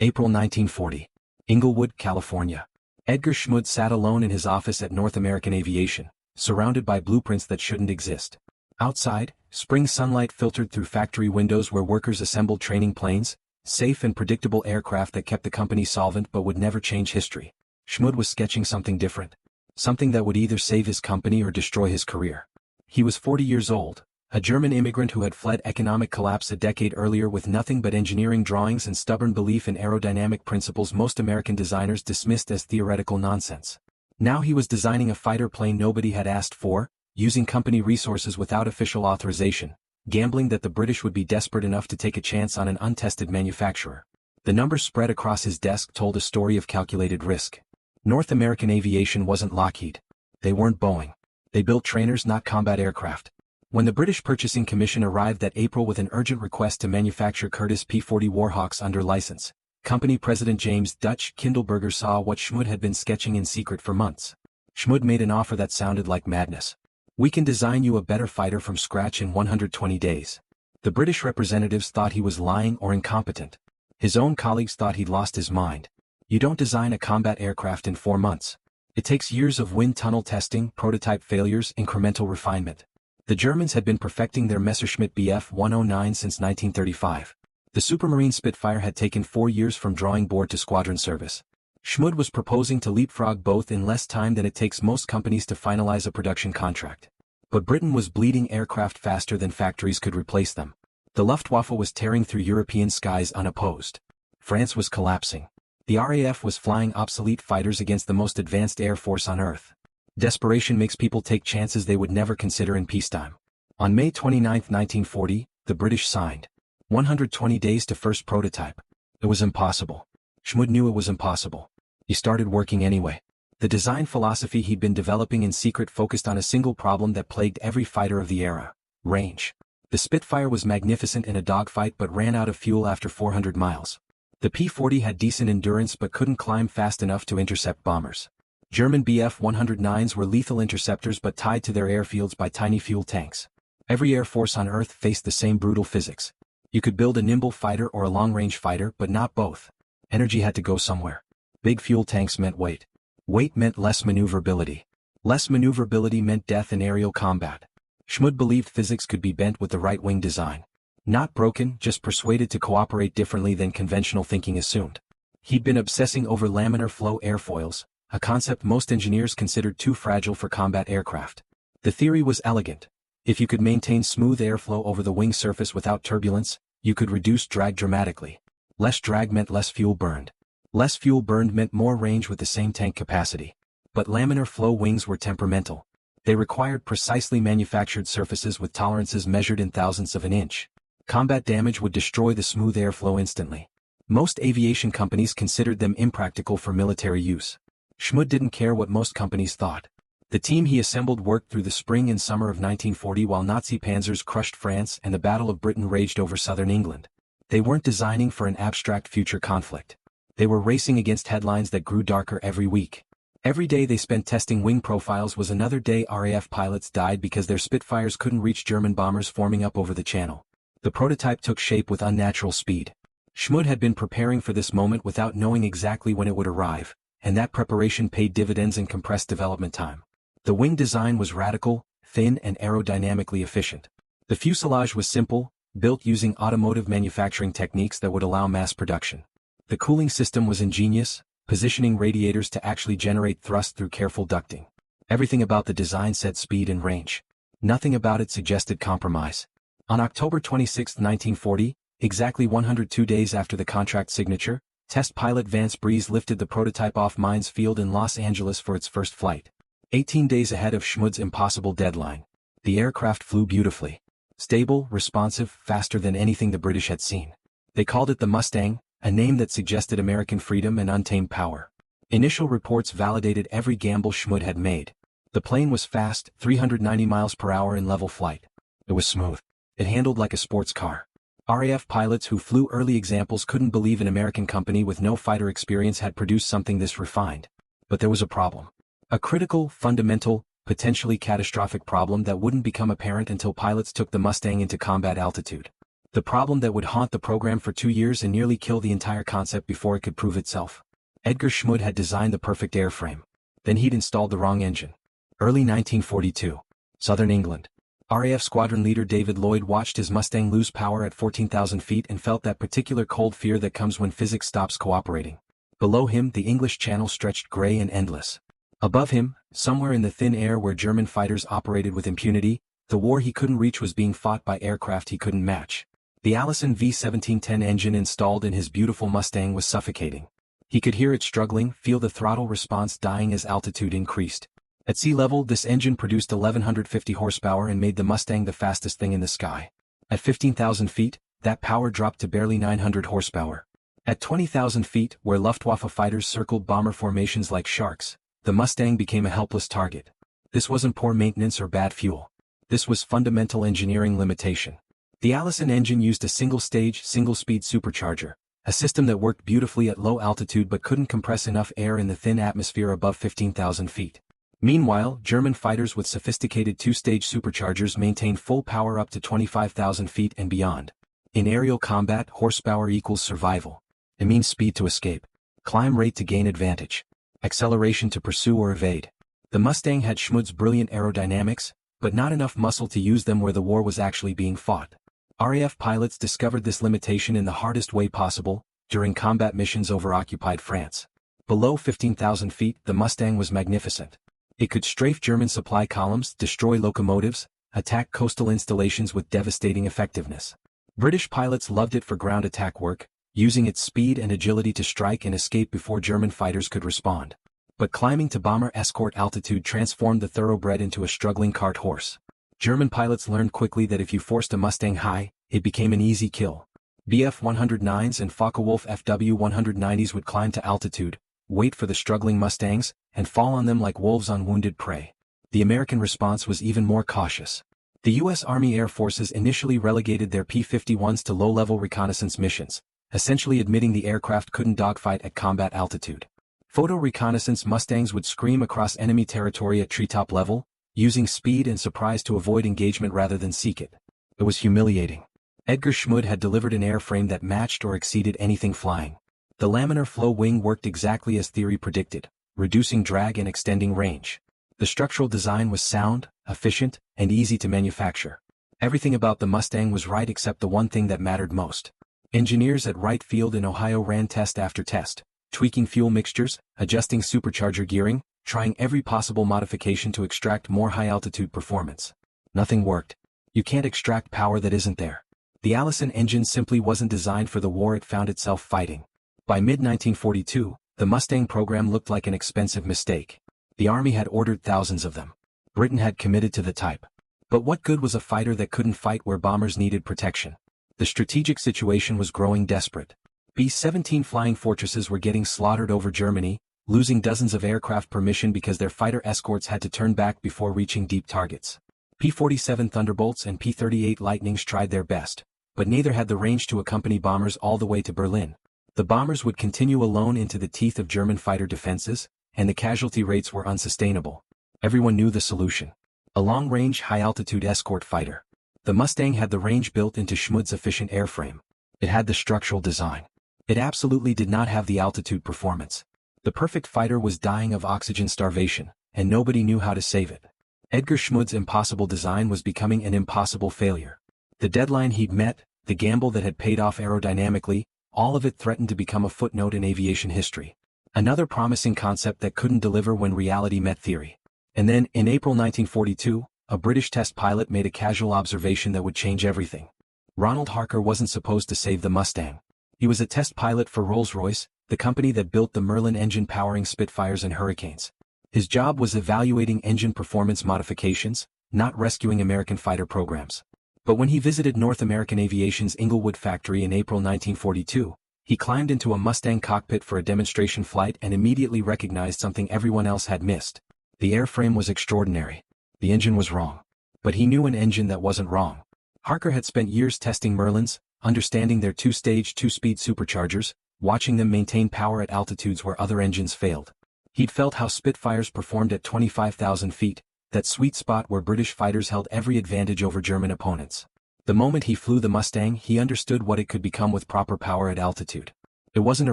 April 1940. Inglewood, California. Edgar Schmued sat alone in his office at North American Aviation, surrounded by blueprints that shouldn't exist. Outside, spring sunlight filtered through factory windows where workers assembled training planes, safe and predictable aircraft that kept the company solvent but would never change history. Schmued was sketching something different. Something that would either save his company or destroy his career. He was 40 years old, a German immigrant who had fled economic collapse a decade earlier with nothing but engineering drawings and stubborn belief in aerodynamic principles most American designers dismissed as theoretical nonsense. Now he was designing a fighter plane nobody had asked for, using company resources without official authorization, gambling that the British would be desperate enough to take a chance on an untested manufacturer. The numbers spread across his desk told a story of calculated risk. North American Aviation wasn't Lockheed. They weren't Boeing. They built trainers, not combat aircraft. When the British Purchasing Commission arrived that April with an urgent request to manufacture Curtiss P-40 Warhawks under license, company president James Dutch Kindleberger saw what Schmued had been sketching in secret for months. Schmued made an offer that sounded like madness. "We can design you a better fighter from scratch in 120 days. The British representatives thought he was lying or incompetent. His own colleagues thought he'd lost his mind. You don't design a combat aircraft in 4 months. It takes years of wind tunnel testing, prototype failures, incremental refinement. The Germans had been perfecting their Messerschmitt Bf 109 since 1935. The Supermarine Spitfire had taken 4 years from drawing board to squadron service. Schmued was proposing to leapfrog both in less time than it takes most companies to finalize a production contract. But Britain was bleeding aircraft faster than factories could replace them. The Luftwaffe was tearing through European skies unopposed. France was collapsing. The RAF was flying obsolete fighters against the most advanced air force on Earth. Desperation makes people take chances they would never consider in peacetime. On May 29, 1940, the British signed 120 days to first prototype. It was impossible. Schmued knew it was impossible. He started working anyway. The design philosophy he'd been developing in secret focused on a single problem that plagued every fighter of the era: range. The Spitfire was magnificent in a dogfight but ran out of fuel after 400 miles. The P-40 had decent endurance but couldn't climb fast enough to intercept bombers. German Bf 109s were lethal interceptors but tied to their airfields by tiny fuel tanks. Every air force on Earth faced the same brutal physics. You could build a nimble fighter or a long-range fighter, but not both. Energy had to go somewhere. Big fuel tanks meant weight. Weight meant less maneuverability. Less maneuverability meant death in aerial combat. Schmued believed physics could be bent with the right wing design. Not broken, just persuaded to cooperate differently than conventional thinking assumed. He'd been obsessing over laminar-flow airfoils, a concept most engineers considered too fragile for combat aircraft. The theory was elegant. If you could maintain smooth airflow over the wing surface without turbulence, you could reduce drag dramatically. Less drag meant less fuel burned. Less fuel burned meant more range with the same tank capacity. But laminar flow wings were temperamental. They required precisely manufactured surfaces with tolerances measured in thousandths of an inch. Combat damage would destroy the smooth airflow instantly. Most aviation companies considered them impractical for military use. Schmued didn't care what most companies thought. The team he assembled worked through the spring and summer of 1940 while Nazi panzers crushed France and the Battle of Britain raged over southern England. They weren't designing for an abstract future conflict. They were racing against headlines that grew darker every week. Every day they spent testing wing profiles was another day RAF pilots died because their Spitfires couldn't reach German bombers forming up over the channel. The prototype took shape with unnatural speed. Schmued had been preparing for this moment without knowing exactly when it would arrive, and that preparation paid dividends in compressed development time. The wing design was radical, thin and aerodynamically efficient. The fuselage was simple, built using automotive manufacturing techniques that would allow mass production. The cooling system was ingenious, positioning radiators to actually generate thrust through careful ducting. Everything about the design said speed and range. Nothing about it suggested compromise. On October 26, 1940, exactly 102 days after the contract signature, test pilot Vance Breeze lifted the prototype off Mines Field in Los Angeles for its first flight. 18 days ahead of Schmued's impossible deadline. The aircraft flew beautifully. Stable, responsive, faster than anything the British had seen. They called it the Mustang, a name that suggested American freedom and untamed power. Initial reports validated every gamble Schmued had made. The plane was fast, 390 miles per hour in level flight. It was smooth. It handled like a sports car. RAF pilots who flew early examples couldn't believe an American company with no fighter experience had produced something this refined. But there was a problem. A critical, fundamental, potentially catastrophic problem that wouldn't become apparent until pilots took the Mustang into combat altitude. The problem that would haunt the program for 2 years and nearly kill the entire concept before it could prove itself. Edgar Schmued had designed the perfect airframe. Then he'd installed the wrong engine. Early 1942. Southern England. RAF squadron leader David Lloyd watched his Mustang lose power at 14,000 feet and felt that particular cold fear that comes when physics stops cooperating. Below him, the English Channel stretched gray and endless. Above him, somewhere in the thin air where German fighters operated with impunity, the war he couldn't reach was being fought by aircraft he couldn't match. The Allison V1710 engine installed in his beautiful Mustang was suffocating. He could hear it struggling, feel the throttle response dying as altitude increased. At sea level, this engine produced 1,150 horsepower and made the Mustang the fastest thing in the sky. At 15,000 feet, that power dropped to barely 900 horsepower. At 20,000 feet, where Luftwaffe fighters circled bomber formations like sharks, the Mustang became a helpless target. This wasn't poor maintenance or bad fuel. This was fundamental engineering limitation. The Allison engine used a single-stage, single-speed supercharger, a system that worked beautifully at low altitude but couldn't compress enough air in the thin atmosphere above 15,000 feet. Meanwhile, German fighters with sophisticated two-stage superchargers maintained full power up to 25,000 feet and beyond. In aerial combat, horsepower equals survival. It means speed to escape, climb rate to gain advantage, acceleration to pursue or evade. The Mustang had Schmued's brilliant aerodynamics, but not enough muscle to use them where the war was actually being fought. RAF pilots discovered this limitation in the hardest way possible, during combat missions over occupied France. Below 15,000 feet, the Mustang was magnificent. It could strafe German supply columns, destroy locomotives, attack coastal installations with devastating effectiveness. British pilots loved it for ground attack work, using its speed and agility to strike and escape before German fighters could respond. But climbing to bomber escort altitude transformed the thoroughbred into a struggling cart horse. German pilots learned quickly that if you forced a Mustang high, it became an easy kill. Bf-109s and Focke-Wulf FW-190s would climb to altitude, wait for the struggling Mustangs, and fall on them like wolves on wounded prey. The American response was even more cautious. The U.S. Army Air Forces initially relegated their P-51s to low-level reconnaissance missions, essentially admitting the aircraft couldn't dogfight at combat altitude. Photo reconnaissance Mustangs would scream across enemy territory at treetop level, using speed and surprise to avoid engagement rather than seek it. It was humiliating. Edgar Schmued had delivered an airframe that matched or exceeded anything flying. The laminar-flow wing worked exactly as theory predicted, reducing drag and extending range. The structural design was sound, efficient, and easy to manufacture. Everything about the Mustang was right except the one thing that mattered most. Engineers at Wright Field in Ohio ran test after test, tweaking fuel mixtures, adjusting supercharger gearing, trying every possible modification to extract more high-altitude performance. Nothing worked. You can't extract power that isn't there. The Allison engine simply wasn't designed for the war it found itself fighting. By mid-1942, the Mustang program looked like an expensive mistake. The Army had ordered thousands of them. Britain had committed to the type. But what good was a fighter that couldn't fight where bombers needed protection? The strategic situation was growing desperate. B-17 flying fortresses were getting slaughtered over Germany, losing dozens of aircraft per mission because their fighter escorts had to turn back before reaching deep targets. P-47 Thunderbolts and P-38 Lightnings tried their best, but neither had the range to accompany bombers all the way to Berlin. The bombers would continue alone into the teeth of German fighter defenses, and the casualty rates were unsustainable. Everyone knew the solution. A long-range, high-altitude escort fighter. The Mustang had the range built into Schmued's efficient airframe. It had the structural design. It absolutely did not have the altitude performance. The perfect fighter was dying of oxygen starvation, and nobody knew how to save it. Edgar Schmued's impossible design was becoming an impossible failure. The deadline he'd met, the gamble that had paid off aerodynamically, all of it threatened to become a footnote in aviation history. Another promising concept that couldn't deliver when reality met theory. And then, in April 1942, a British test pilot made a casual observation that would change everything. Ronald Harker wasn't supposed to save the Mustang. He was a test pilot for Rolls-Royce, the company that built the Merlin engine powering Spitfires and Hurricanes. His job was evaluating engine performance modifications, not rescuing American fighter programs. But when he visited North American Aviation's Inglewood factory in April 1942, he climbed into a Mustang cockpit for a demonstration flight and immediately recognized something everyone else had missed. The airframe was extraordinary. The engine was wrong. But he knew an engine that wasn't wrong. Harker had spent years testing Merlins, understanding their two-stage, two-speed superchargers, watching them maintain power at altitudes where other engines failed. He'd felt how Spitfires performed at 25,000 feet, that sweet spot where British fighters held every advantage over German opponents. The moment he flew the Mustang, he understood what it could become with proper power at altitude. It wasn't a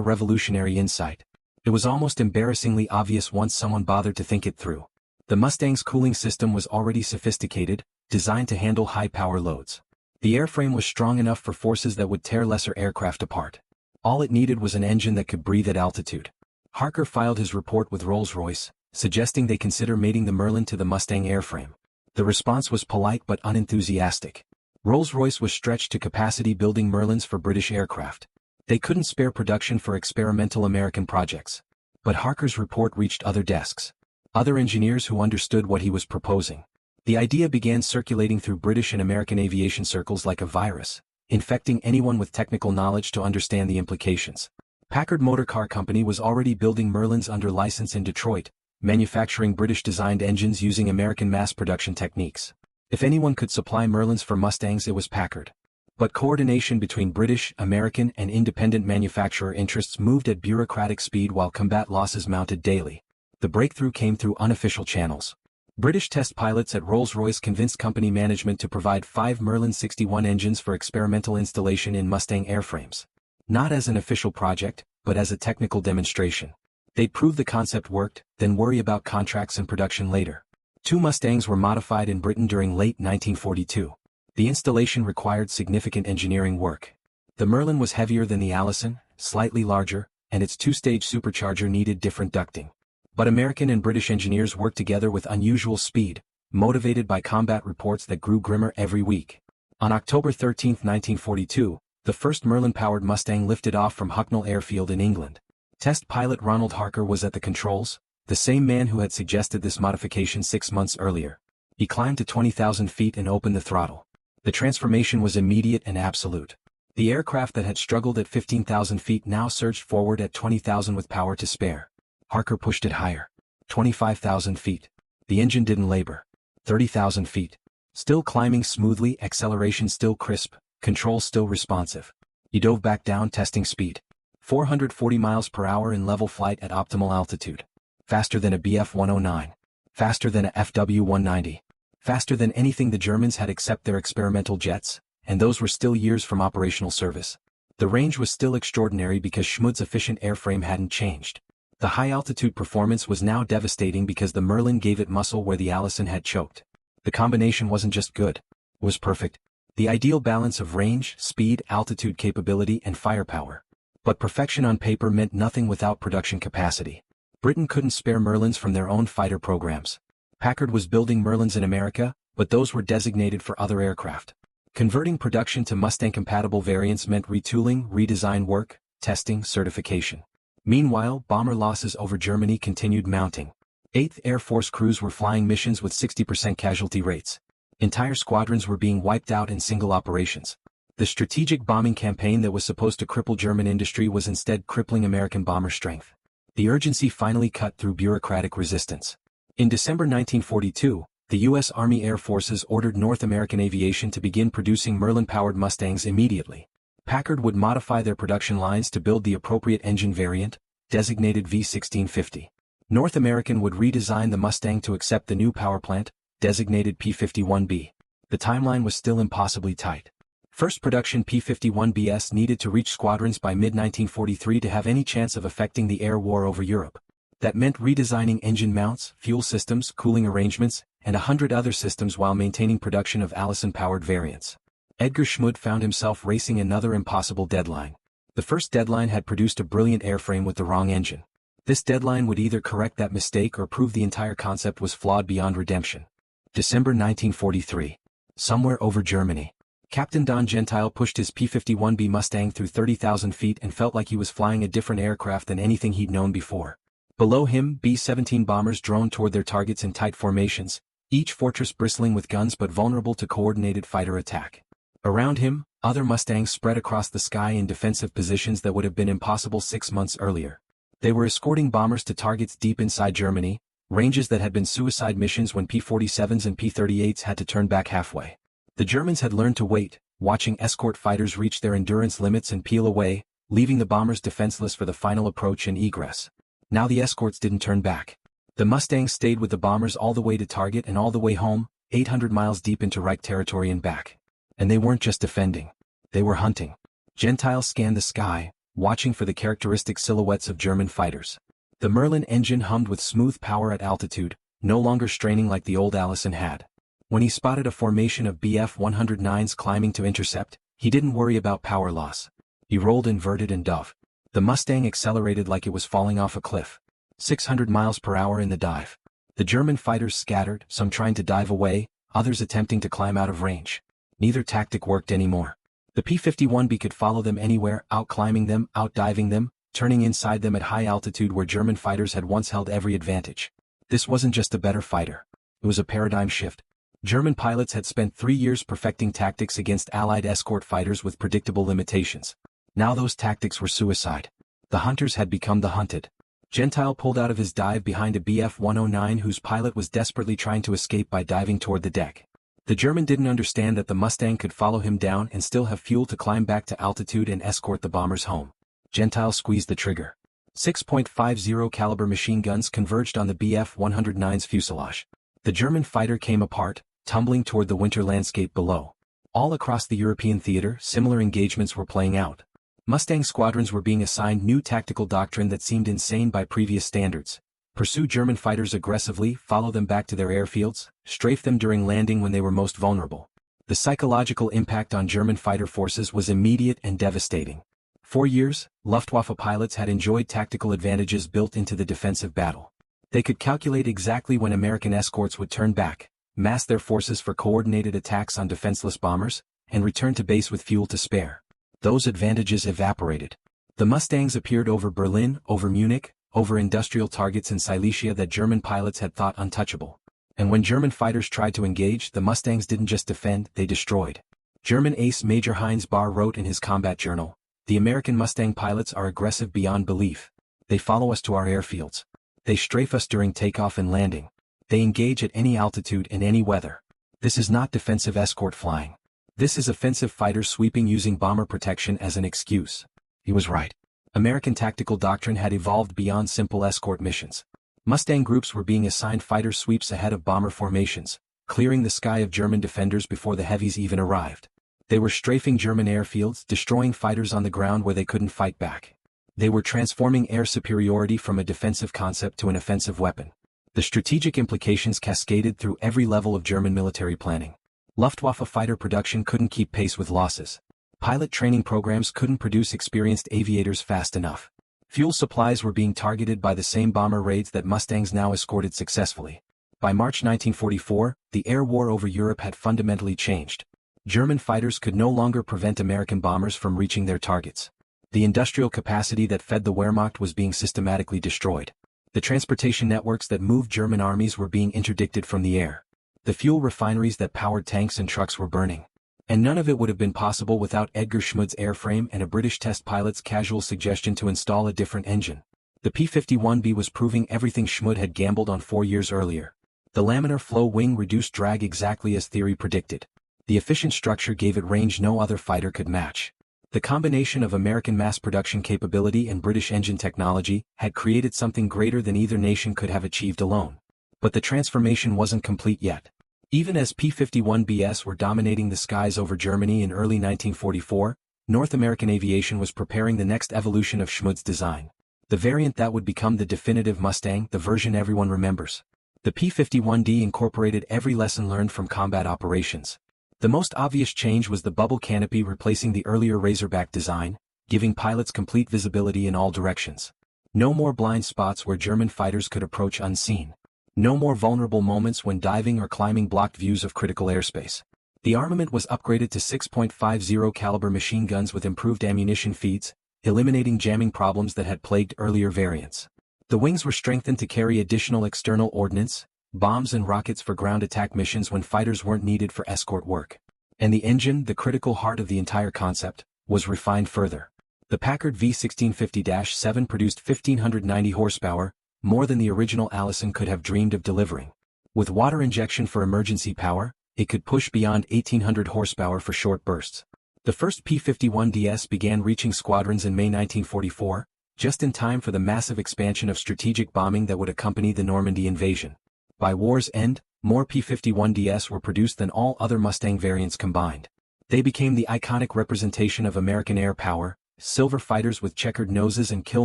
revolutionary insight. It was almost embarrassingly obvious once someone bothered to think it through. The Mustang's cooling system was already sophisticated, designed to handle high-power loads. The airframe was strong enough for forces that would tear lesser aircraft apart. All it needed was an engine that could breathe at altitude. Harker filed his report with Rolls-Royce, suggesting they consider mating the Merlin to the Mustang airframe. The response was polite but unenthusiastic. Rolls-Royce was stretched to capacity building Merlins for British aircraft. They couldn't spare production for experimental American projects. But Harker's report reached other desks. Other engineers who understood what he was proposing. The idea began circulating through British and American aviation circles like a virus, infecting anyone with technical knowledge to understand the implications. Packard Motor Car Company was already building Merlins under license in Detroit, manufacturing British-designed engines using American mass production techniques. If anyone could supply Merlins for Mustangs, it was Packard. But coordination between British, American, and independent manufacturer interests moved at bureaucratic speed while combat losses mounted daily. The breakthrough came through unofficial channels. British test pilots at Rolls-Royce convinced company management to provide 5 Merlin 61 engines for experimental installation in Mustang airframes. Not as an official project, but as a technical demonstration. They'd prove the concept worked, then worry about contracts and production later. 2 Mustangs were modified in Britain during late 1942. The installation required significant engineering work. The Merlin was heavier than the Allison, slightly larger, and its 2-stage supercharger needed different ducting. But American and British engineers worked together with unusual speed, motivated by combat reports that grew grimmer every week. On October 13, 1942, the first Merlin-powered Mustang lifted off from Hucknall Airfield in England. Test pilot Ronald Harker was at the controls, the same man who had suggested this modification 6 months earlier. He climbed to 20,000 feet and opened the throttle. The transformation was immediate and absolute. The aircraft that had struggled at 15,000 feet now surged forward at 20,000 with power to spare. Harker pushed it higher. 25,000 feet. The engine didn't labor. 30,000 feet. Still climbing smoothly, acceleration still crisp, control still responsive. He dove back down, testing speed. 440 miles per hour in level flight at optimal altitude. Faster than a Bf-109. Faster than a FW-190. Faster than anything the Germans had except their experimental jets, and those were still years from operational service. The range was still extraordinary because Schmued's efficient airframe hadn't changed. The high-altitude performance was now devastating because the Merlin gave it muscle where the Allison had choked. The combination wasn't just good, it was perfect. The ideal balance of range, speed, altitude capability, and firepower. But perfection on paper meant nothing without production capacity. Britain couldn't spare Merlins from their own fighter programs. Packard was building Merlins in America, but those were designated for other aircraft. Converting production to Mustang-compatible variants meant retooling, redesign work, testing, certification. Meanwhile, bomber losses over Germany continued mounting. 8th Air Force crews were flying missions with 60% casualty rates. Entire squadrons were being wiped out in single operations. The strategic bombing campaign that was supposed to cripple German industry was instead crippling American bomber strength. The urgency finally cut through bureaucratic resistance. In December 1942, the U.S. Army Air Forces ordered North American Aviation to begin producing Merlin-powered Mustangs immediately. Packard would modify their production lines to build the appropriate engine variant, designated V1650. North American would redesign the Mustang to accept the new powerplant, designated P-51B. The timeline was still impossibly tight. First production P-51Bs needed to reach squadrons by mid-1943 to have any chance of affecting the air war over Europe. That meant redesigning engine mounts, fuel systems, cooling arrangements, and 100 other systems while maintaining production of Allison-powered variants. Edgar Schmued found himself racing another impossible deadline. The first deadline had produced a brilliant airframe with the wrong engine. This deadline would either correct that mistake or prove the entire concept was flawed beyond redemption. December 1943. Somewhere over Germany. Captain Don Gentile pushed his P-51B Mustang through 30,000 feet and felt like he was flying a different aircraft than anything he'd known before. Below him, B-17 bombers droned toward their targets in tight formations, each fortress bristling with guns but vulnerable to coordinated fighter attack. Around him, other Mustangs spread across the sky in defensive positions that would have been impossible 6 months earlier. They were escorting bombers to targets deep inside Germany, ranges that had been suicide missions when P-47s and P-38s had to turn back halfway. The Germans had learned to wait, watching escort fighters reach their endurance limits and peel away, leaving the bombers defenseless for the final approach and egress. Now the escorts didn't turn back. The Mustangs stayed with the bombers all the way to target and all the way home, 800 miles deep into Reich territory and back. And they weren't just defending. They were hunting. Gentiles scanned the sky, watching for the characteristic silhouettes of German fighters. The Merlin engine hummed with smooth power at altitude, no longer straining like the old Allison had. When he spotted a formation of Bf-109s climbing to intercept, he didn't worry about power loss. He rolled inverted and dove. The Mustang accelerated like it was falling off a cliff. 600 miles per hour in the dive. The German fighters scattered, some trying to dive away, others attempting to climb out of range. Neither tactic worked anymore. The P-51B could follow them anywhere, out-climbing them, out-diving them, turning inside them at high altitude where German fighters had once held every advantage. This wasn't just a better fighter. It was a paradigm shift. German pilots had spent 3 years perfecting tactics against Allied escort fighters with predictable limitations. Now those tactics were suicide. The hunters had become the hunted. Gentile pulled out of his dive behind a Bf-109 whose pilot was desperately trying to escape by diving toward the deck. The German didn't understand that the Mustang could follow him down and still have fuel to climb back to altitude and escort the bombers home. Gentile squeezed the trigger. 6.50 caliber machine guns converged on the Bf-109's fuselage. The German fighter came apart, tumbling toward the winter landscape below. All across the European theater, similar engagements were playing out. Mustang squadrons were being assigned new tactical doctrine that seemed insane by previous standards. Pursue German fighters aggressively, follow them back to their airfields, strafe them during landing when they were most vulnerable. The psychological impact on German fighter forces was immediate and devastating. For years, Luftwaffe pilots had enjoyed tactical advantages built into the defensive battle. They could calculate exactly when American escorts would turn back, mass their forces for coordinated attacks on defenseless bombers, and return to base with fuel to spare. Those advantages evaporated. The Mustangs appeared over Berlin, over Munich, over industrial targets in Silesia that German pilots had thought untouchable. And when German fighters tried to engage, the Mustangs didn't just defend, they destroyed. German ace Major Heinz Bahr wrote in his combat journal, "The American Mustang pilots are aggressive beyond belief. They follow us to our airfields. They strafe us during takeoff and landing. They engage at any altitude and any weather. This is not defensive escort flying. This is offensive fighters sweeping using bomber protection as an excuse." He was right. American tactical doctrine had evolved beyond simple escort missions. Mustang groups were being assigned fighter sweeps ahead of bomber formations, clearing the sky of German defenders before the heavies even arrived. They were strafing German airfields, destroying fighters on the ground where they couldn't fight back. They were transforming air superiority from a defensive concept to an offensive weapon. The strategic implications cascaded through every level of German military planning. Luftwaffe fighter production couldn't keep pace with losses. Pilot training programs couldn't produce experienced aviators fast enough. Fuel supplies were being targeted by the same bomber raids that Mustangs now escorted successfully. By March 1944, the air war over Europe had fundamentally changed. German fighters could no longer prevent American bombers from reaching their targets. The industrial capacity that fed the Wehrmacht was being systematically destroyed. The transportation networks that moved German armies were being interdicted from the air. The fuel refineries that powered tanks and trucks were burning. And none of it would have been possible without Edgar Schmued's airframe and a British test pilot's casual suggestion to install a different engine. The P-51B was proving everything Schmued had gambled on 4 years earlier. The laminar-flow wing reduced drag exactly as theory predicted. The efficient structure gave it range no other fighter could match. The combination of American mass production capability and British engine technology had created something greater than either nation could have achieved alone. But the transformation wasn't complete yet. Even as P-51Bs were dominating the skies over Germany in early 1944, North American Aviation was preparing the next evolution of Schmued's design. The variant that would become the definitive Mustang, the version everyone remembers. The P-51D incorporated every lesson learned from combat operations. The most obvious change was the bubble canopy replacing the earlier Razorback design, giving pilots complete visibility in all directions. No more blind spots where German fighters could approach unseen. No more vulnerable moments when diving or climbing blocked views of critical airspace. The armament was upgraded to 6.50 caliber machine guns with improved ammunition feeds, eliminating jamming problems that had plagued earlier variants. The wings were strengthened to carry additional external ordnance, bombs and rockets for ground attack missions when fighters weren't needed for escort work. And the engine, the critical heart of the entire concept, was refined further. The Packard V1650-7 produced 1,590 horsepower, more than the original Allison could have dreamed of delivering. With water injection for emergency power, it could push beyond 1,800 horsepower for short bursts. The first P-51DS began reaching squadrons in May 1944, just in time for the massive expansion of strategic bombing that would accompany the Normandy invasion. By war's end, more P-51DS were produced than all other Mustang variants combined. They became the iconic representation of American air power, silver fighters with checkered noses and kill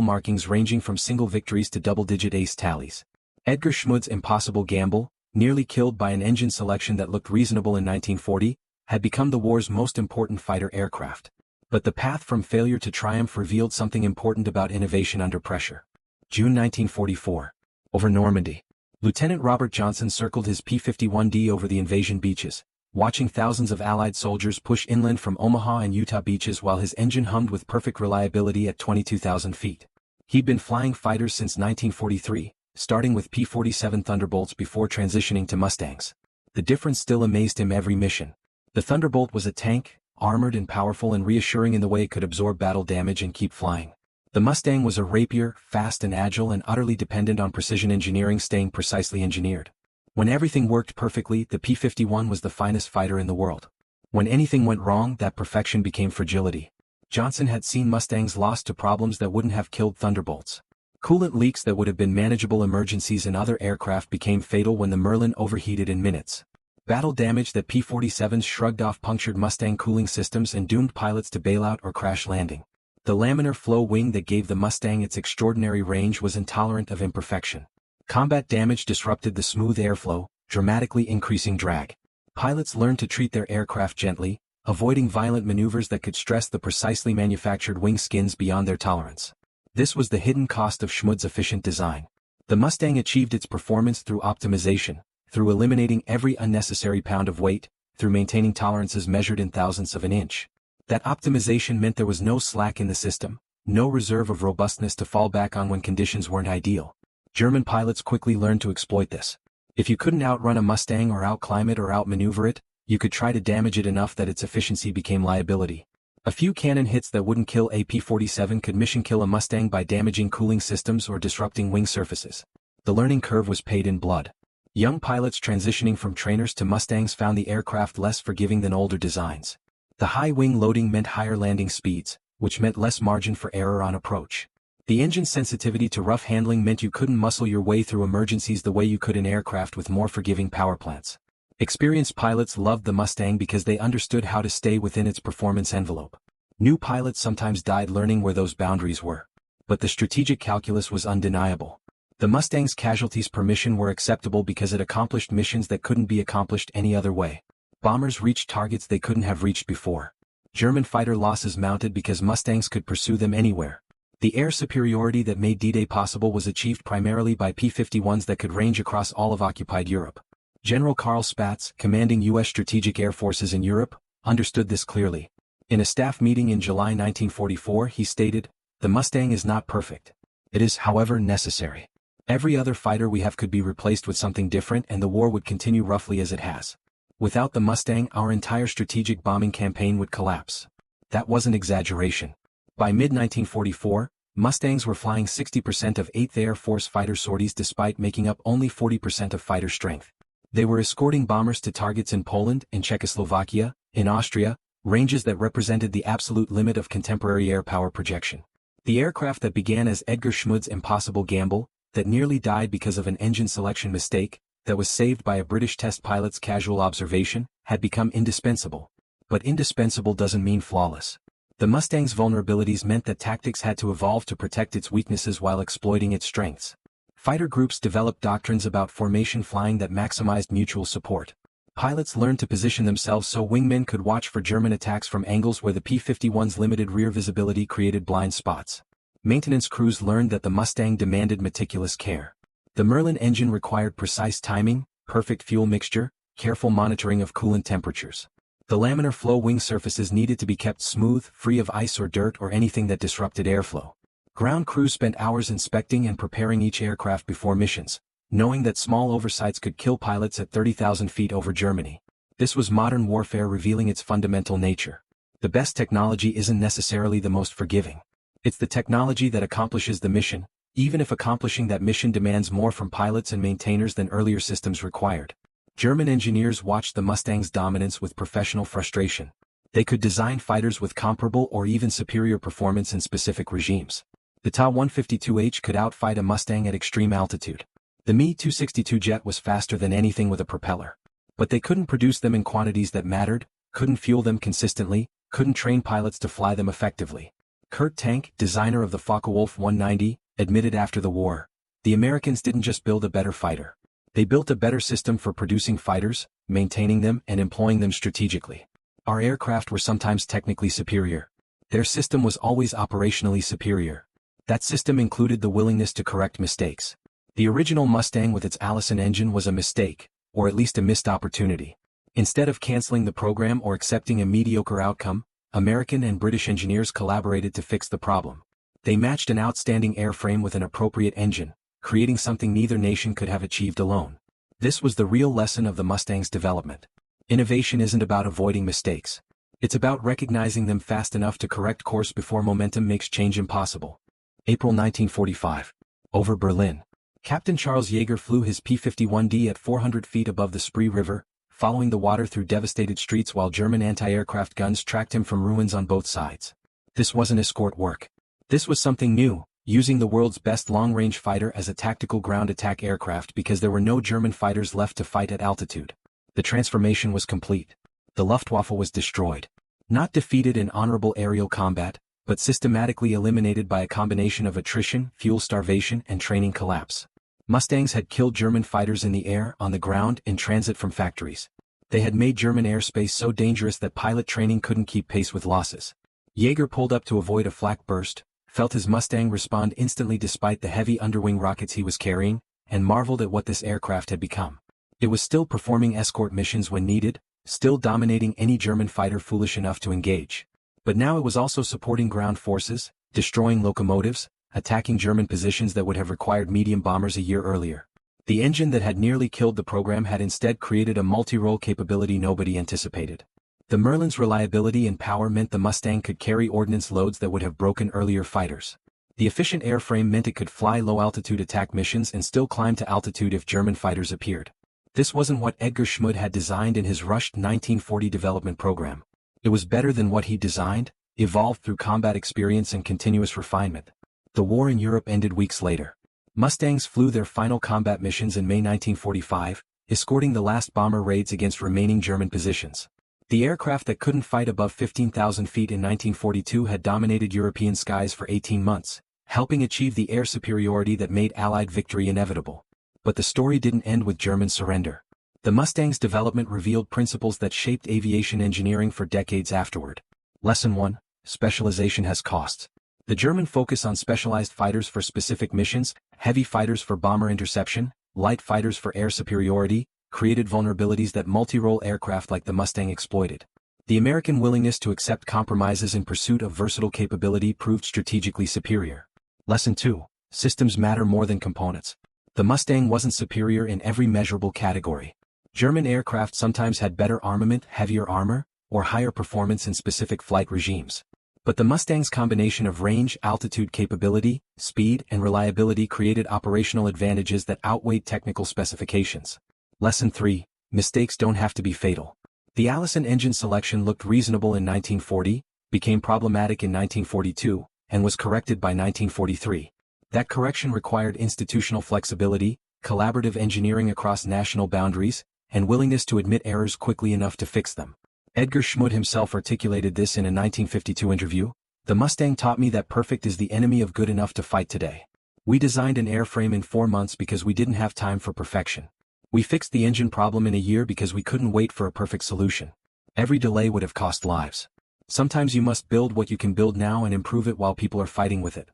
markings ranging from single victories to double-digit ace tallies. Edgar Schmued's impossible gamble, nearly killed by an engine selection that looked reasonable in 1940, had become the war's most important fighter aircraft. But the path from failure to triumph revealed something important about innovation under pressure. June 1944. Over Normandy. Lieutenant Robert Johnson circled his P-51D over the invasion beaches, watching thousands of Allied soldiers push inland from Omaha and Utah beaches while his engine hummed with perfect reliability at 22,000 feet. He'd been flying fighters since 1943, starting with P-47 Thunderbolts before transitioning to Mustangs. The difference still amazed him every mission. The Thunderbolt was a tank, armored and powerful and reassuring in the way it could absorb battle damage and keep flying. The Mustang was a rapier, fast and agile and utterly dependent on precision engineering, staying precisely engineered. When everything worked perfectly, the P-51 was the finest fighter in the world. When anything went wrong, that perfection became fragility. Johnson had seen Mustangs lost to problems that wouldn't have killed Thunderbolts. Coolant leaks that would have been manageable emergencies in other aircraft became fatal when the Merlin overheated in minutes. Battle damage that P-47s shrugged off punctured Mustang cooling systems and doomed pilots to bail out or crash landing. The laminar-flow wing that gave the Mustang its extraordinary range was intolerant of imperfection. Combat damage disrupted the smooth airflow, dramatically increasing drag. Pilots learned to treat their aircraft gently, avoiding violent maneuvers that could stress the precisely manufactured wing skins beyond their tolerance. This was the hidden cost of Schmued's efficient design. The Mustang achieved its performance through optimization, through eliminating every unnecessary pound of weight, through maintaining tolerances measured in thousandths of an inch. That optimization meant there was no slack in the system, no reserve of robustness to fall back on when conditions weren't ideal. German pilots quickly learned to exploit this. If you couldn't outrun a Mustang or outclimb it or outmaneuver it, you could try to damage it enough that its efficiency became liability. A few cannon hits that wouldn't kill a P-47 could mission kill a Mustang by damaging cooling systems or disrupting wing surfaces. The learning curve was paid in blood. Young pilots transitioning from trainers to Mustangs found the aircraft less forgiving than older designs. The high wing loading meant higher landing speeds, which meant less margin for error on approach. The engine's sensitivity to rough handling meant you couldn't muscle your way through emergencies the way you could in aircraft with more forgiving power plants. Experienced pilots loved the Mustang because they understood how to stay within its performance envelope. New pilots sometimes died learning where those boundaries were. But the strategic calculus was undeniable. The Mustang's casualties per mission were acceptable because it accomplished missions that couldn't be accomplished any other way. Bombers reached targets they couldn't have reached before. German fighter losses mounted because Mustangs could pursue them anywhere. The air superiority that made D-Day possible was achieved primarily by P-51s that could range across all of occupied Europe. General Karl Spaatz, commanding U.S. strategic air forces in Europe, understood this clearly. In a staff meeting in July 1944, he stated, "The Mustang is not perfect. It is, however, necessary. Every other fighter we have could be replaced with something different and the war would continue roughly as it has. Without the Mustang, our entire strategic bombing campaign would collapse." That wasn't exaggeration. By mid-1944, Mustangs were flying 60% of 8th Air Force fighter sorties despite making up only 40% of fighter strength. They were escorting bombers to targets in Poland, in Czechoslovakia, in Austria, ranges that represented the absolute limit of contemporary air power projection. The aircraft that began as Edgar Schmued's impossible gamble, that nearly died because of an engine selection mistake, that was saved by a British test pilot's casual observation, had become indispensable. But indispensable doesn't mean flawless. The Mustang's vulnerabilities meant that tactics had to evolve to protect its weaknesses while exploiting its strengths. Fighter groups developed doctrines about formation flying that maximized mutual support. Pilots learned to position themselves so wingmen could watch for German attacks from angles where the P-51's limited rear visibility created blind spots. Maintenance crews learned that the Mustang demanded meticulous care. The Merlin engine required precise timing, perfect fuel mixture, careful monitoring of coolant temperatures. The laminar flow wing surfaces needed to be kept smooth, free of ice or dirt or anything that disrupted airflow. Ground crews spent hours inspecting and preparing each aircraft before missions, knowing that small oversights could kill pilots at 30,000 feet over Germany. This was modern warfare revealing its fundamental nature. The best technology isn't necessarily the most forgiving. It's the technology that accomplishes the mission, even if accomplishing that mission demands more from pilots and maintainers than earlier systems required. German engineers watched the Mustang's dominance with professional frustration. They could design fighters with comparable or even superior performance in specific regimes. The Ta-152H could outfight a Mustang at extreme altitude. The Me-262 jet was faster than anything with a propeller. But they couldn't produce them in quantities that mattered, couldn't fuel them consistently, couldn't train pilots to fly them effectively. Kurt Tank, designer of the Focke-Wulf 190, admitted after the war, the Americans didn't just build a better fighter. They built a better system for producing fighters, maintaining them and employing them strategically. Our aircraft were sometimes technically superior. Their system was always operationally superior. That system included the willingness to correct mistakes. The original Mustang with its Allison engine was a mistake, or at least a missed opportunity. Instead of canceling the program or accepting a mediocre outcome, American and British engineers collaborated to fix the problem. They matched an outstanding airframe with an appropriate engine, creating something neither nation could have achieved alone. This was the real lesson of the Mustang's development. Innovation isn't about avoiding mistakes. It's about recognizing them fast enough to correct course before momentum makes change impossible. April 1945. Over Berlin. Captain Charles Yeager flew his P-51D at 400 feet above the Spree River, following the water through devastated streets while German anti-aircraft guns tracked him from ruins on both sides. This wasn't escort work. This was something new, using the world's best long-range fighter as a tactical ground attack aircraft because there were no German fighters left to fight at altitude. The transformation was complete. The Luftwaffe was destroyed. Not defeated in honorable aerial combat, but systematically eliminated by a combination of attrition, fuel starvation and training collapse. Mustangs had killed German fighters in the air, on the ground, in transit from factories. They had made German airspace so dangerous that pilot training couldn't keep pace with losses. Yeager pulled up to avoid a flak burst, felt his Mustang respond instantly despite the heavy underwing rockets he was carrying, and marveled at what this aircraft had become. It was still performing escort missions when needed, still dominating any German fighter foolish enough to engage. But now it was also supporting ground forces, destroying locomotives, attacking German positions that would have required medium bombers a year earlier. The engine that had nearly killed the program had instead created a multi-role capability nobody anticipated. The Merlin's reliability and power meant the Mustang could carry ordnance loads that would have broken earlier fighters. The efficient airframe meant it could fly low-altitude attack missions and still climb to altitude if German fighters appeared. This wasn't what Edgar Schmued had designed in his rushed 1940 development program. It was better than what he designed, evolved through combat experience and continuous refinement. The war in Europe ended weeks later. Mustangs flew their final combat missions in May 1945, escorting the last bomber raids against remaining German positions. The aircraft that couldn't fight above 15,000 feet in 1942 had dominated European skies for 18 months, helping achieve the air superiority that made Allied victory inevitable. But the story didn't end with German surrender. The Mustang's development revealed principles that shaped aviation engineering for decades afterward. Lesson 1. Specialization has costs. The German focus on specialized fighters for specific missions, heavy fighters for bomber interception, light fighters for air superiority, created vulnerabilities that multi-role aircraft like the Mustang exploited. The American willingness to accept compromises in pursuit of versatile capability proved strategically superior. Lesson 2. Systems matter more than components. The Mustang wasn't superior in every measurable category. German aircraft sometimes had better armament, heavier armor, or higher performance in specific flight regimes. But the Mustang's combination of range, altitude capability, speed, and reliability created operational advantages that outweighed technical specifications. Lesson 3. Mistakes don't have to be fatal. The Allison engine selection looked reasonable in 1940, became problematic in 1942, and was corrected by 1943. That correction required institutional flexibility, collaborative engineering across national boundaries, and willingness to admit errors quickly enough to fix them. Edgar Schmued himself articulated this in a 1952 interview. The Mustang taught me that perfect is the enemy of good enough to fight today. We designed an airframe in 4 months because we didn't have time for perfection. We fixed the engine problem in a year because we couldn't wait for a perfect solution. Every delay would have cost lives. Sometimes you must build what you can build now and improve it while people are fighting with it.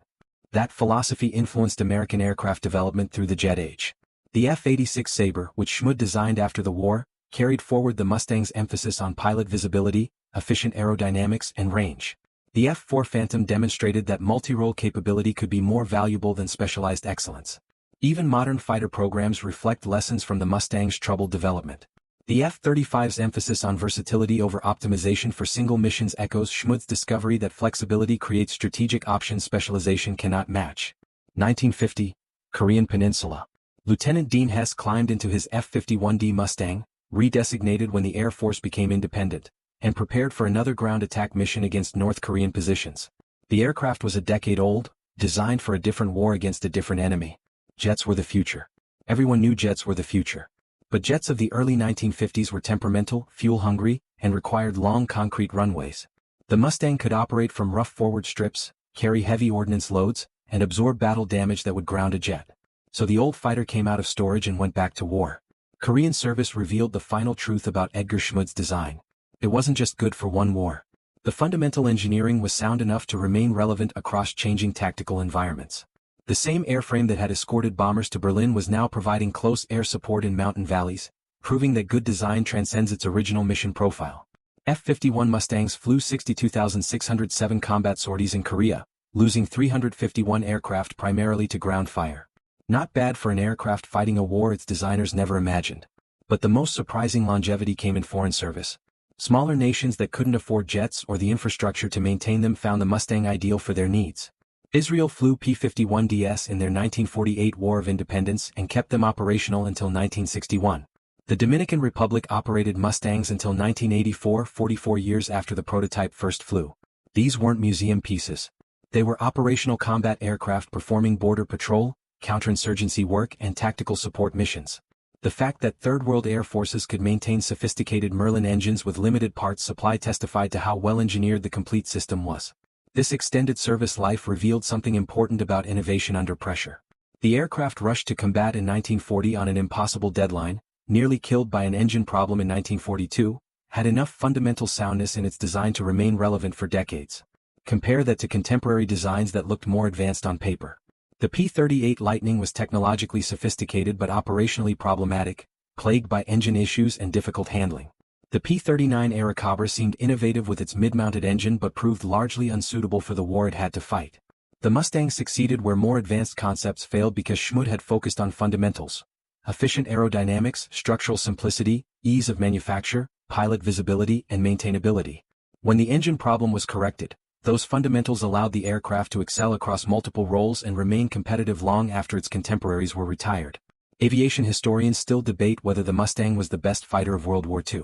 That philosophy influenced American aircraft development through the jet age. The F-86 Sabre, which Schmued designed after the war, carried forward the Mustang's emphasis on pilot visibility, efficient aerodynamics, and range. The F-4 Phantom demonstrated that multi-role capability could be more valuable than specialized excellence. Even modern fighter programs reflect lessons from the Mustang's troubled development. The F-35's emphasis on versatility over optimization for single missions echoes Schmued's discovery that flexibility creates strategic options specialization cannot match. 1950, Korean Peninsula. Lieutenant Dean Hess climbed into his F-51D Mustang, redesignated when the Air Force became independent, and prepared for another ground attack mission against North Korean positions. The aircraft was a decade old, designed for a different war against a different enemy. Jets were the future. Everyone knew jets were the future. But jets of the early 1950s were temperamental, fuel-hungry, and required long concrete runways. The Mustang could operate from rough forward strips, carry heavy ordnance loads, and absorb battle damage that would ground a jet. So the old fighter came out of storage and went back to war. Korean service revealed the final truth about Edgar Schmued's design. It wasn't just good for one war. The fundamental engineering was sound enough to remain relevant across changing tactical environments. The same airframe that had escorted bombers to Berlin was now providing close air support in mountain valleys, proving that good design transcends its original mission profile. F-51 Mustangs flew 62,607 combat sorties in Korea, losing 351 aircraft primarily to ground fire. Not bad for an aircraft fighting a war its designers never imagined. But the most surprising longevity came in foreign service. Smaller nations that couldn't afford jets or the infrastructure to maintain them found the Mustang ideal for their needs. Israel flew P-51Ds in their 1948 War of Independence and kept them operational until 1961. The Dominican Republic operated Mustangs until 1984, 44 years after the prototype first flew. These weren't museum pieces. They were operational combat aircraft performing border patrol, counterinsurgency work and tactical support missions. The fact that Third World air forces could maintain sophisticated Merlin engines with limited parts supply testified to how well engineered the complete system was. This extended service life revealed something important about innovation under pressure. The aircraft rushed to combat in 1940 on an impossible deadline, nearly killed by an engine problem in 1942, had enough fundamental soundness in its design to remain relevant for decades. Compare that to contemporary designs that looked more advanced on paper. The P-38 Lightning was technologically sophisticated but operationally problematic, plagued by engine issues and difficult handling. The P-39 Airacobra seemed innovative with its mid-mounted engine but proved largely unsuitable for the war it had to fight. The Mustang succeeded where more advanced concepts failed because Schmued had focused on fundamentals: efficient aerodynamics, structural simplicity, ease of manufacture, pilot visibility, and maintainability. When the engine problem was corrected, those fundamentals allowed the aircraft to excel across multiple roles and remain competitive long after its contemporaries were retired. Aviation historians still debate whether the Mustang was the best fighter of World War II.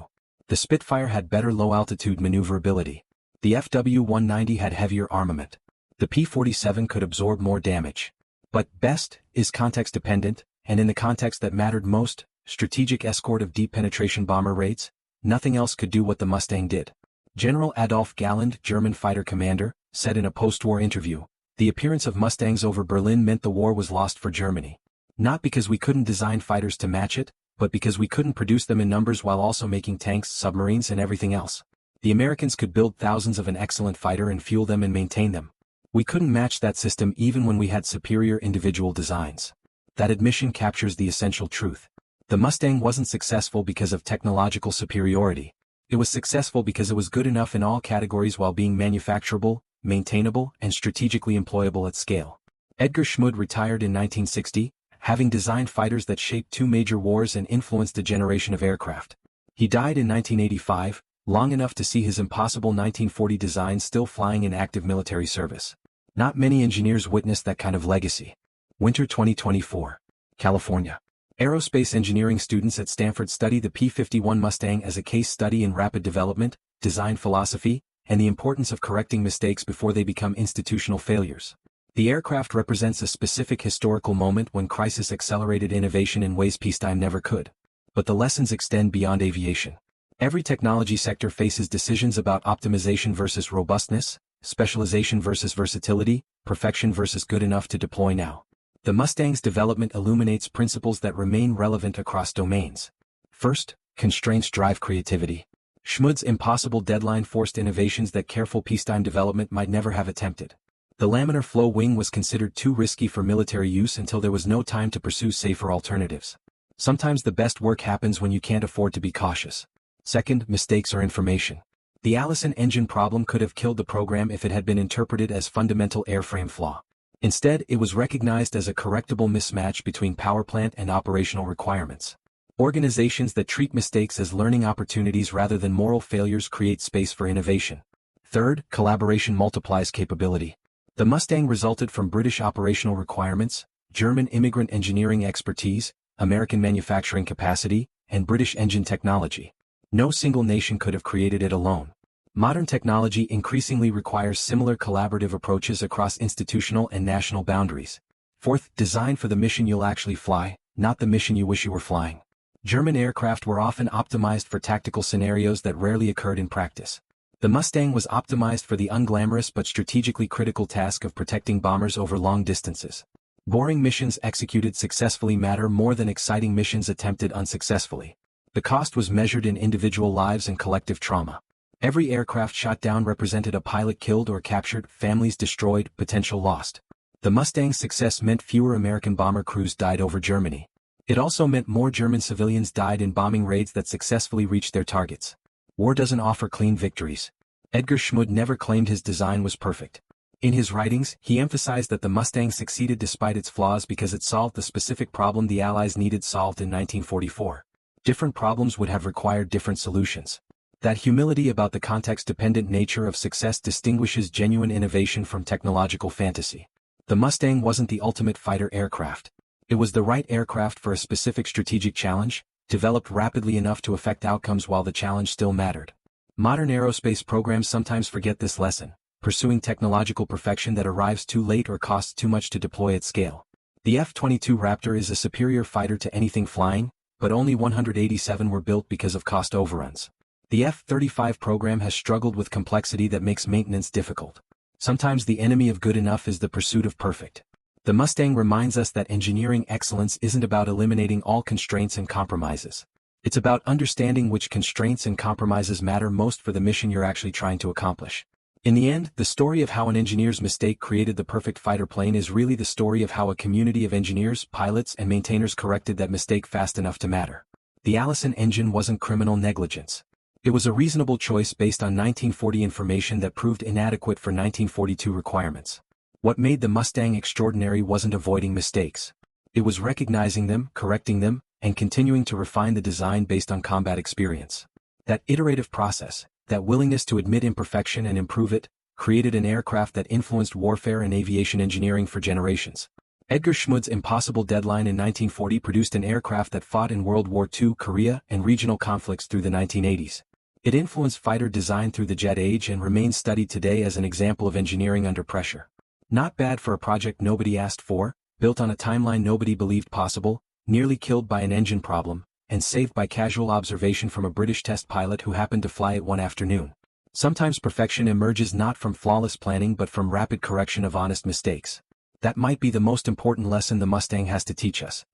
The Spitfire had better low-altitude maneuverability. The FW-190 had heavier armament. The P-47 could absorb more damage. But best is context-dependent, and in the context that mattered most, strategic escort of deep penetration bomber raids, nothing else could do what the Mustang did. General Adolf Galland, German fighter commander, said in a post-war interview, "The appearance of Mustangs over Berlin meant the war was lost for Germany. Not because we couldn't design fighters to match it, but because we couldn't produce them in numbers while also making tanks, submarines and everything else. The Americans could build thousands of an excellent fighter and fuel them and maintain them. We couldn't match that system even when we had superior individual designs." That admission captures the essential truth. The Mustang wasn't successful because of technological superiority. It was successful because it was good enough in all categories while being manufacturable, maintainable, and strategically employable at scale. Edgar Schmued retired in 1960, having designed fighters that shaped two major wars and influenced a generation of aircraft. He died in 1985, long enough to see his impossible 1940 design still flying in active military service. Not many engineers witnessed that kind of legacy. Winter 2024. California. Aerospace engineering students at Stanford study the P-51 Mustang as a case study in rapid development, design philosophy, and the importance of correcting mistakes before they become institutional failures. The aircraft represents a specific historical moment when crisis accelerated innovation in ways peacetime never could. But the lessons extend beyond aviation. Every technology sector faces decisions about optimization versus robustness, specialization versus versatility, perfection versus good enough to deploy now. The Mustang's development illuminates principles that remain relevant across domains. First, constraints drive creativity. Schmued's impossible deadline forced innovations that careful peacetime development might never have attempted. The laminar-flow wing was considered too risky for military use until there was no time to pursue safer alternatives. Sometimes the best work happens when you can't afford to be cautious. Second, mistakes are information. The Allison engine problem could have killed the program if it had been interpreted as fundamental airframe flaw. Instead, it was recognized as a correctable mismatch between powerplant and operational requirements. Organizations that treat mistakes as learning opportunities rather than moral failures create space for innovation. Third, collaboration multiplies capability. The Mustang resulted from British operational requirements, German immigrant engineering expertise, American manufacturing capacity, and British engine technology. No single nation could have created it alone. Modern technology increasingly requires similar collaborative approaches across institutional and national boundaries. Fourth, design for the mission you'll actually fly, not the mission you wish you were flying. German aircraft were often optimized for tactical scenarios that rarely occurred in practice. The Mustang was optimized for the unglamorous but strategically critical task of protecting bombers over long distances. Boring missions executed successfully matter more than exciting missions attempted unsuccessfully. The cost was measured in individual lives and collective trauma. Every aircraft shot down represented a pilot killed or captured, families destroyed, potential lost. The Mustang's success meant fewer American bomber crews died over Germany. It also meant more German civilians died in bombing raids that successfully reached their targets. War doesn't offer clean victories. Edgar Schmued never claimed his design was perfect. In his writings, he emphasized that the Mustang succeeded despite its flaws because it solved the specific problem the Allies needed solved in 1944. Different problems would have required different solutions. That humility about the context-dependent nature of success distinguishes genuine innovation from technological fantasy. The Mustang wasn't the ultimate fighter aircraft. It was the right aircraft for a specific strategic challenge, developed rapidly enough to affect outcomes while the challenge still mattered. Modern aerospace programs sometimes forget this lesson, pursuing technological perfection that arrives too late or costs too much to deploy at scale. The F-22 Raptor is a superior fighter to anything flying, but only 187 were built because of cost overruns. The F-35 program has struggled with complexity that makes maintenance difficult. Sometimes the enemy of good enough is the pursuit of perfect. The Mustang reminds us that engineering excellence isn't about eliminating all constraints and compromises. It's about understanding which constraints and compromises matter most for the mission you're actually trying to accomplish. In the end, the story of how an engineer's mistake created the perfect fighter plane is really the story of how a community of engineers, pilots, and maintainers corrected that mistake fast enough to matter. The Allison engine wasn't criminal negligence. It was a reasonable choice based on 1940 information that proved inadequate for 1942 requirements. What made the Mustang extraordinary wasn't avoiding mistakes. It was recognizing them, correcting them, and continuing to refine the design based on combat experience. That iterative process, that willingness to admit imperfection and improve it, created an aircraft that influenced warfare and aviation engineering for generations. Edgar Schmued's impossible deadline in 1940 produced an aircraft that fought in World War II, Korea, and regional conflicts through the 1980s. It influenced fighter design through the jet age and remains studied today as an example of engineering under pressure. Not bad for a project nobody asked for, built on a timeline nobody believed possible, nearly killed by an engine problem, and saved by casual observation from a British test pilot who happened to fly it one afternoon. Sometimes perfection emerges not from flawless planning but from rapid correction of honest mistakes. That might be the most important lesson the Mustang has to teach us.